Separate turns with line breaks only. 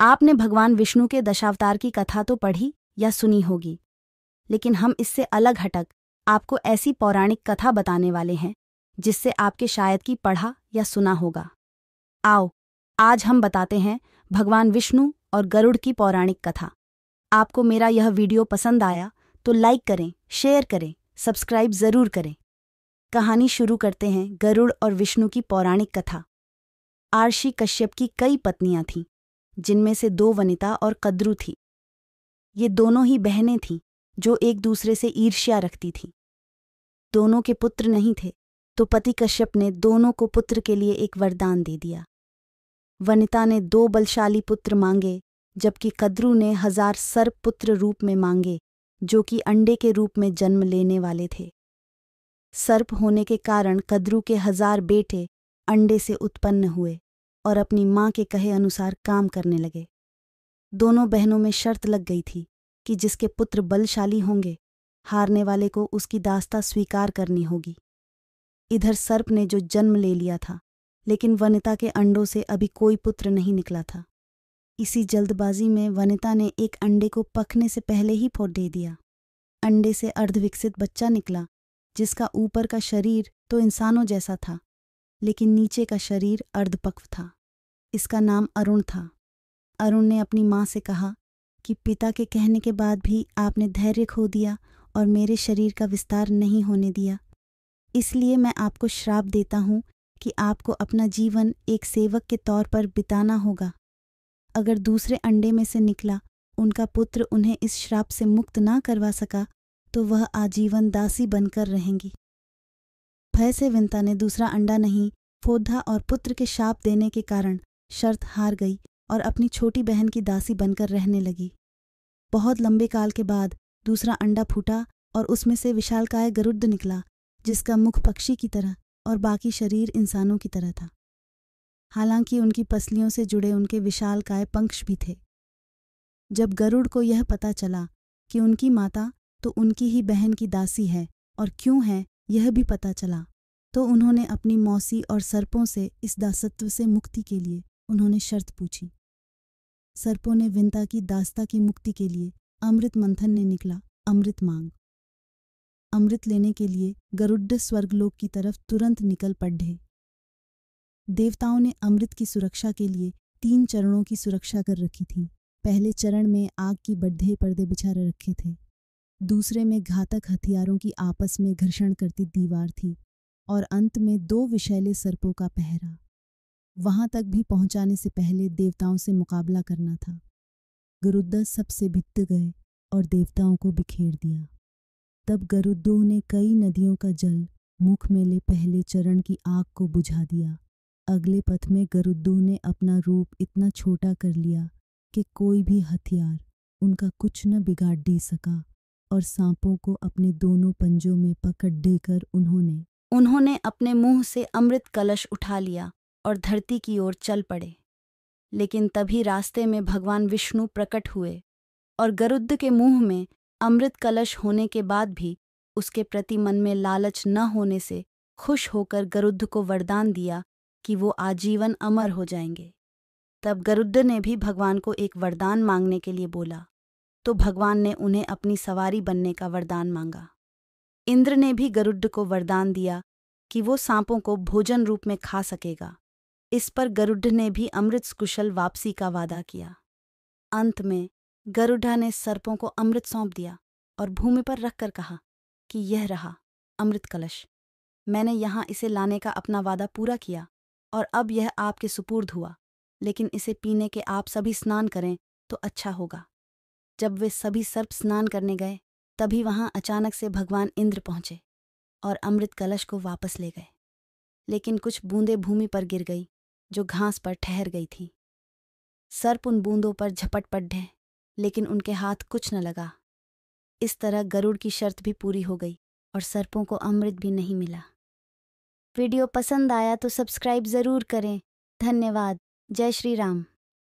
आपने भगवान विष्णु के दशावतार की कथा तो पढ़ी या सुनी होगी, लेकिन हम इससे अलग हटक आपको ऐसी पौराणिक कथा बताने वाले हैं जिससे आपके शायद की पढ़ा या सुना होगा। आओ, आज हम बताते हैं भगवान विष्णु और गरुड़ की पौराणिक कथा। आपको मेरा यह वीडियो पसंद आया तो लाइक करें, शेयर करें, सब्सक्राइब ज़रूर करें। कहानी शुरू करते हैं गरुड़ और विष्णु की पौराणिक कथा। आर्षि कश्यप की कई पत्नियां थीं, जिनमें से 2 वनिता और कद्रु थी। ये दोनों ही बहनें थीं जो एक दूसरे से ईर्ष्या रखती थीं। दोनों के पुत्र नहीं थे, तो पति कश्यप ने दोनों को पुत्र के लिए एक वरदान दे दिया। वनिता ने 2 बलशाली पुत्र मांगे, जबकि कद्रु ने 1000 सर्प पुत्र रूप में मांगे, जो कि अंडे के रूप में जन्म लेने वाले थे। सर्प होने के कारण कद्रु के 1000 बेटे अंडे से उत्पन्न हुए और अपनी मां के कहे अनुसार काम करने लगे। दोनों बहनों में शर्त लग गई थी कि जिसके पुत्र बलशाली होंगे, हारने वाले को उसकी दास्ता स्वीकार करनी होगी। इधर सर्प ने जो जन्म ले लिया था, लेकिन वनिता के अंडों से अभी कोई पुत्र नहीं निकला था। इसी जल्दबाजी में वनिता ने एक अंडे को पकने से पहले ही फोड़ दे दिया। अंडे से अर्धविकसित बच्चा निकला, जिसका ऊपर का शरीर तो इंसानों जैसा था, लेकिन नीचे का शरीर अर्धपक्व था। इसका नाम अरुण था। अरुण ने अपनी माँ से कहा कि पिता के कहने के बाद भी आपने धैर्य खो दिया और मेरे शरीर का विस्तार नहीं होने दिया। इसलिए मैं आपको श्राप देता हूँ कि आपको अपना जीवन एक सेवक के तौर पर बिताना होगा। अगर दूसरे अंडे में से निकला उनका पुत्र उन्हें इस श्राप से मुक्त ना करवा सका तो वह आजीवन दासी बनकर रहेंगी। भय से विंता ने दूसरा अंडा नहीं फोड़ा और पुत्र के शाप देने के कारण शर्त हार गई और अपनी छोटी बहन की दासी बनकर रहने लगी। बहुत लंबे काल के बाद दूसरा अंडा फूटा और उसमें से विशालकाय गरुड़ निकला, जिसका मुख पक्षी की तरह और बाकी शरीर इंसानों की तरह था। हालांकि उनकी पसलियों से जुड़े उनके विशालकाय पंख भी थे। जब गरुड़ को यह पता चला कि उनकी माता तो उनकी ही बहन की दासी है और क्यों है यह भी पता चला, तो उन्होंने अपनी मौसी और सर्पों से इस दासत्व से मुक्ति के लिए उन्होंने शर्त पूछी। सर्पों ने विंता की दास्ता की मुक्ति के लिए अमृत मंथन ने निकला अमृत मांग। अमृत लेने के लिए गरुड़ स्वर्गलोक की तरफ तुरंत निकल पड़े। देवताओं ने अमृत की सुरक्षा के लिए 3 चरणों की सुरक्षा कर रखी थी। पहले चरण में आग की बड्ढे पर्दे बिछा रखे थे, दूसरे में घातक हथियारों की आपस में घर्षण करती दीवार थी और अंत में 2 विषैले सर्पों का पहरा। वहां तक भी पहुंचाने से पहले देवताओं से मुकाबला करना था। गरुड़ सबसे भिड़ गए और देवताओं को बिखेर दिया। तब गरुड़ों ने कई नदियों का जल मुख में ले पहले चरण की आग को बुझा दिया। अगले पथ में गरुड़ों ने अपना रूप इतना छोटा कर लिया कि कोई भी हथियार उनका कुछ न बिगाड़ दे सका और सांपों को अपने दोनों पंजों में पकड़ देकर उन्होंने अपने मुंह से अमृत कलश उठा लिया और धरती की ओर चल पड़े। लेकिन तभी रास्ते में भगवान विष्णु प्रकट हुए और गरुड़ के मुंह में अमृत कलश होने के बाद भी उसके प्रति मन में लालच न होने से खुश होकर गरुड़ को वरदान दिया कि वो आजीवन अमर हो जाएंगे। तब गरुड़ ने भी भगवान को एक वरदान मांगने के लिए बोला, तो भगवान ने उन्हें अपनी सवारी बनने का वरदान मांगा। इंद्र ने भी गरुड़ को वरदान दिया कि वो सांपों को भोजन रूप में खा सकेगा। इस पर गरुड़ ने भी अमृत कुशल वापसी का वादा किया। अंत में गरुड़ा ने सर्पों को अमृत सौंप दिया और भूमि पर रखकर कहा कि यह रहा अमृत कलश। मैंने यहाँ इसे लाने का अपना वादा पूरा किया और अब यह आपके सुपुर्द हुआ, लेकिन इसे पीने के आप सभी स्नान करें तो अच्छा होगा। जब वे सभी सर्प स्नान करने गए, तभी वहां अचानक से भगवान इंद्र पहुंचे और अमृत कलश को वापस ले गए। लेकिन कुछ बूंदें भूमि पर गिर गई जो घास पर ठहर गई थी। सर्प उन बूंदों पर झपट पड़े, लेकिन उनके हाथ कुछ न लगा। इस तरह गरुड़ की शर्त भी पूरी हो गई और सर्पों को अमृत भी नहीं मिला। वीडियो पसंद आया तो सब्सक्राइब ज़रूर करें। धन्यवाद। जय श्री राम।